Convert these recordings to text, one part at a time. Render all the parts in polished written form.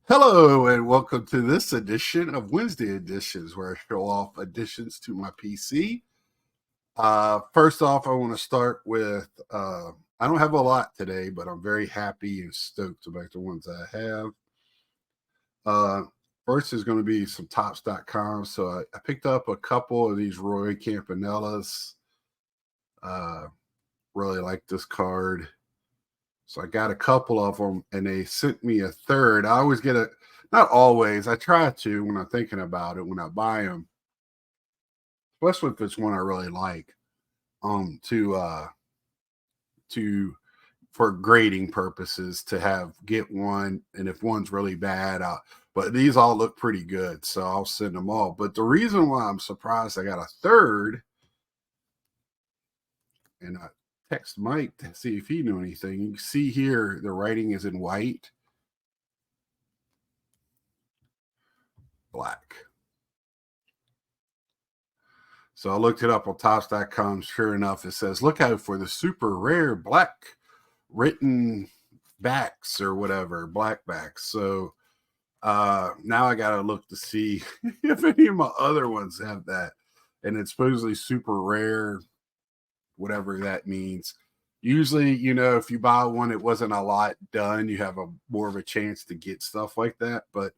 Hello and welcome to this edition of Wednesday Editions, where I show off additions to my PC. First off, I want to start with I don't have a lot today, but I'm very happy and stoked about the ones I have. Uh, First is going to be some Tops.com. So I picked up a couple of these Roy Campanellas. Uh, really like this card. So I got a couple of them, and they sent me a third. I always get not always. I try to when I'm thinking about it when I buy them, especially if it's one I really like. To for grading purposes to get one, and if one's really bad, but these all look pretty good, so I'll send them all. But the reason why I'm surprised I got a third, and I text Mike to see if he knew anything. You can see here the writing is in white, black. So I looked it up on Tops.com. Sure enough, it says, look out for the super rare black written backs or whatever, black backs. So now I got to look to see if any of my other ones have that. And it's supposedly super rare, whatever that means. Usually, if you buy one, it wasn't a lot done. You have more of a chance to get stuff like that. But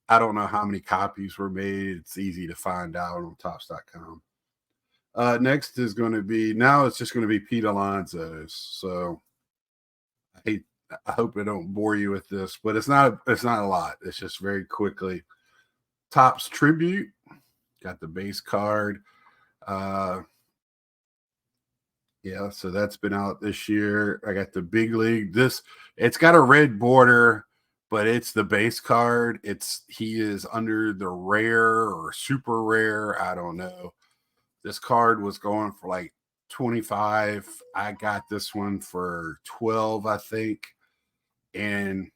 I don't know how many copies were made. It's easy to find out on Tops.com. Next is going to be now. It's just going to be Pete Alonso's. So I hope I don't bore you with this, but it's not a lot. It's just very quickly. Topps Tribute, got the base card. Yeah, so that's been out this year. I got the Big League. It's got a red border, but it's the base card. He is under the rare or super rare. I don't know. This card was going for like 25. I got this one for 12, I think, and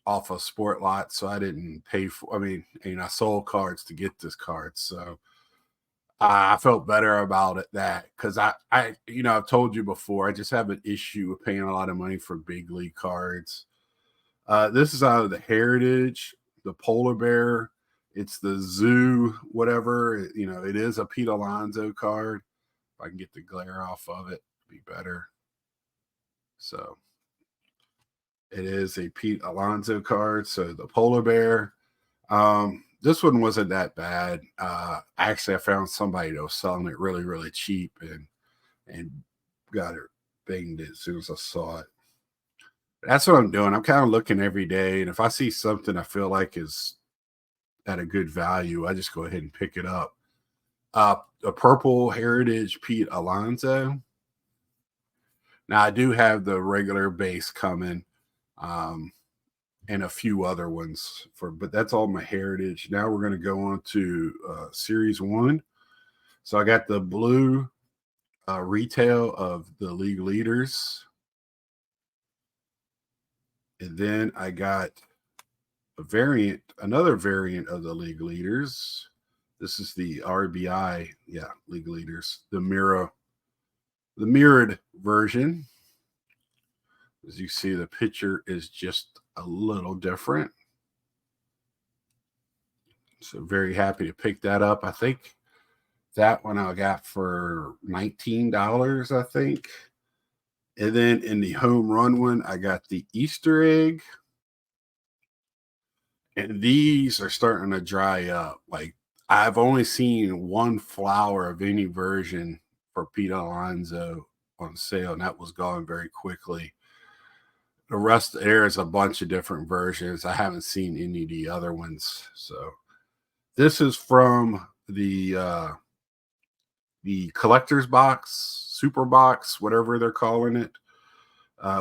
off of Sport Lot. So I didn't pay for. I mean, I sold cards to get this card, so I felt better about it because I've told you before. I just have an issue with paying a lot of money for big league cards. This is out of the Heritage, the Polar Bear. It's the Zoo, whatever. It is a Pete Alonso card. If I can get the glare off of it, it'd be better. So it is a Pete Alonso card. So the Polar Bear. This one wasn't that bad. Actually, I found somebody that was selling it really, really cheap and got it banged as soon as I saw it. That's what I'm doing. I'm kind of looking every day, and if I see something I feel like is at a good value, I just go ahead and pick it up. A purple Heritage Pete Alonso. Now I do have the regular base coming, and a few other ones but that's all my Heritage. Now we're going to go on to Series 1. So I got the blue retail of the league leaders. And then I got another variant of the league leaders. This is the RBI, league leaders, the mirrored version. As you see, the picture is just a little different. So very happy to pick that up. I think that one I got for $19, I think. And then in the home run one, I got the Easter egg. And these are starting to dry up. Like, I've only seen one flower of any version for Pete Alonso on sale, and that was gone very quickly. The rest there is a bunch of different versions. I haven't seen any of the other ones. So this is from the collector's box, super box, whatever they're calling it.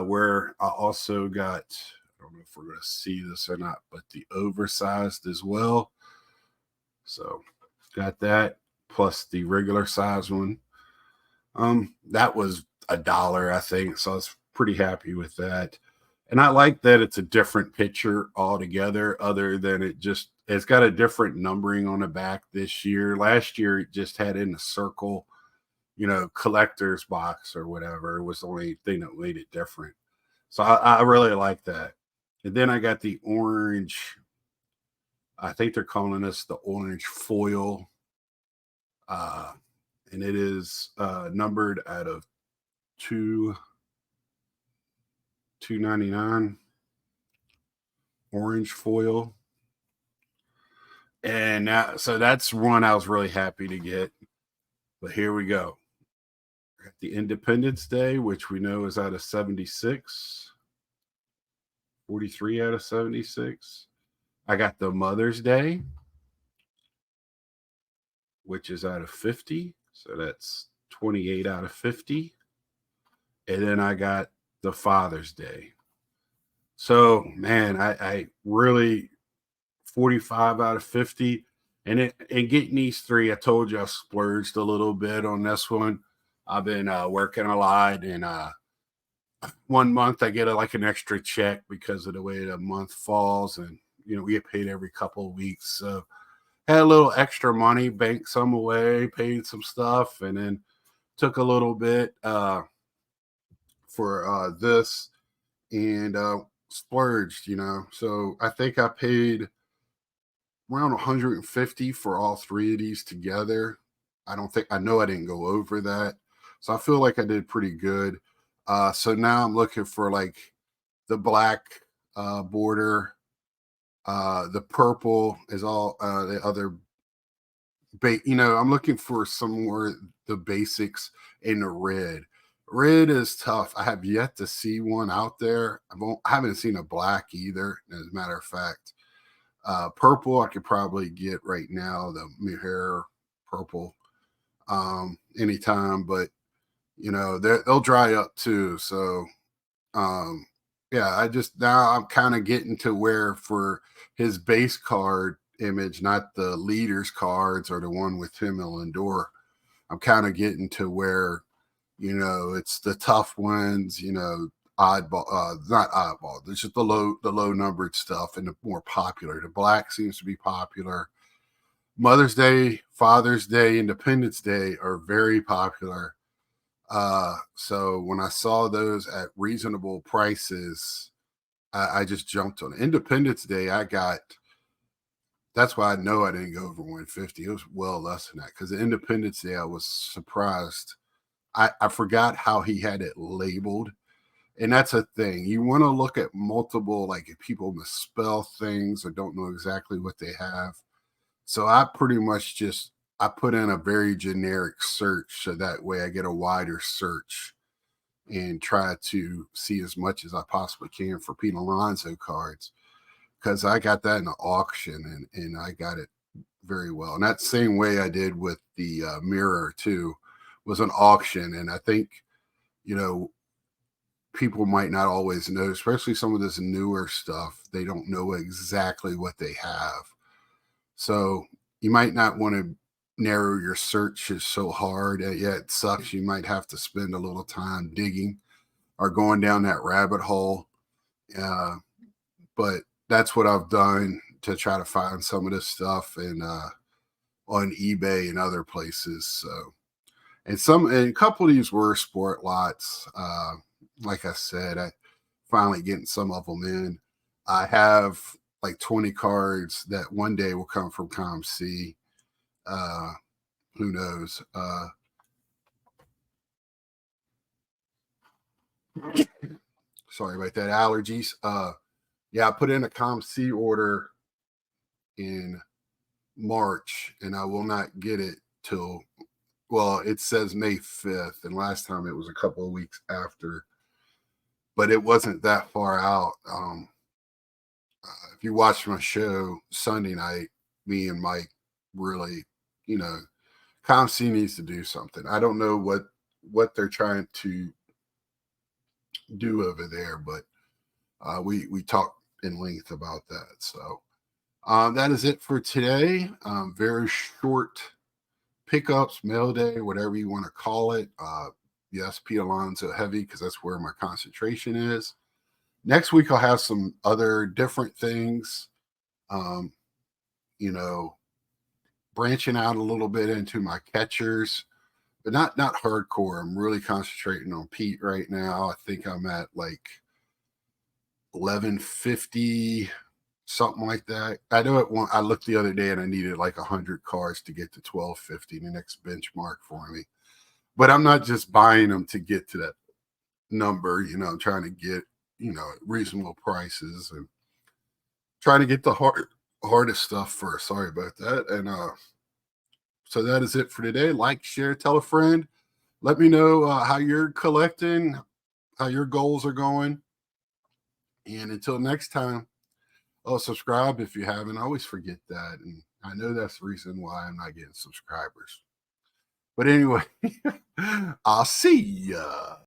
Where I also got, I don't know if we're going to see this or not, but the oversized as well. So got that plus the regular size one. That was $1, I think. So I was pretty happy with that. And I like that it's a different picture altogether, other than it's got a different numbering on the back this year. Last year, it just had in a circle, collector's box or whatever. It was the only thing that made it different. So I really like that. And then I got the orange I think they're calling this the orange foil. Uh, and it is numbered out of 299 orange foil. And now, so that's one I was really happy to get. But here we go. The Independence Day, which we know is out of 76, 43 out of 76. I got the Mother's Day, which is out of 50. So that's 28 out of 50. And then I got the Father's Day. So, man, I really 45 out of 50. And getting these three, I told you I splurged a little bit on this one. I've been working a lot, and 1 month I get like an extra check because of the way the month falls, and we get paid every couple of weeks. So had a little extra money, banked some away, paid some stuff, and then took a little bit for this and splurged. So I think I paid around 150 for all three of these together. I know I didn't go over that. So I feel like I did pretty good. So now I'm looking for like the black border. The purple is all the other I'm looking for some more the basics in the red. Red is tough. I have yet to see one out there. I haven't seen a black either, as a matter of fact. Purple, I could probably get right now, the Mujer purple, anytime, but they'll dry up too. So, yeah, now I'm kind of getting to where for his base card image, not the leaders cards or the one with him and Lindor, I'm kind of getting to where, it's the tough ones, oddball, not oddball. There's just the low numbered stuff and the more popular. The black seems to be popular. Mother's Day, Father's Day, Independence Day are very popular. So when I saw those at reasonable prices, I just jumped on it. Independence Day. That's why I know I didn't go over 150. It was well less than that because the Independence Day, I was surprised. I forgot how he had it labeled. And that's a thing. You want to look at multiple, like if people misspell things or don't know exactly what they have. So I pretty much I put in a very generic search so that way I get a wider search and try to see as much as I possibly can for Pete Alonso cards because I got that in the auction and I got it very well. And that same way I did with the mirror too was an auction. And I think, people might not always know, especially some of this newer stuff. They don't know exactly what they have. So you might not want to narrow your searches so hard. Yeah, it sucks. You might have to spend a little time digging or going down that rabbit hole. But that's what I've done to try to find some of this stuff and on eBay and other places. So, and a couple of these were sport lots. Like I said, I finally getting some of them in. I have like 20 cards that one day will come from ComC. Who knows? Sorry about that. Allergies. Yeah, I put in a ComC order in March, and I will not get it till, well, it says May 5th, and last time it was a couple of weeks after, but it wasn't that far out. If you watch my show Sunday night, me and Mike really, ComC needs to do something. I don't know what they're trying to do over there, but we talked in length about that. So that is it for today. Very short pickups, mail day, whatever you want to call it. Yes, Pete Alonso heavy because that's where my concentration is. Next week I'll have some other different things. Branching out a little bit into my catchers, but not hardcore. I'm really concentrating on Pete right now. I think I'm at like 1150 something like that. I know it. I looked the other day and I needed like 100 cars to get to 1250, the next benchmark for me. But I'm not just buying them to get to that number. I'm trying to get reasonable prices and trying to get the hardest stuff first. Sorry about that. And so that is it for today. Like, share, tell a friend. Let me know how you're collecting, how your goals are going. And until next time, subscribe if you haven't. I always forget that. And I know that's the reason why I'm not getting subscribers. But anyway, I'll see ya.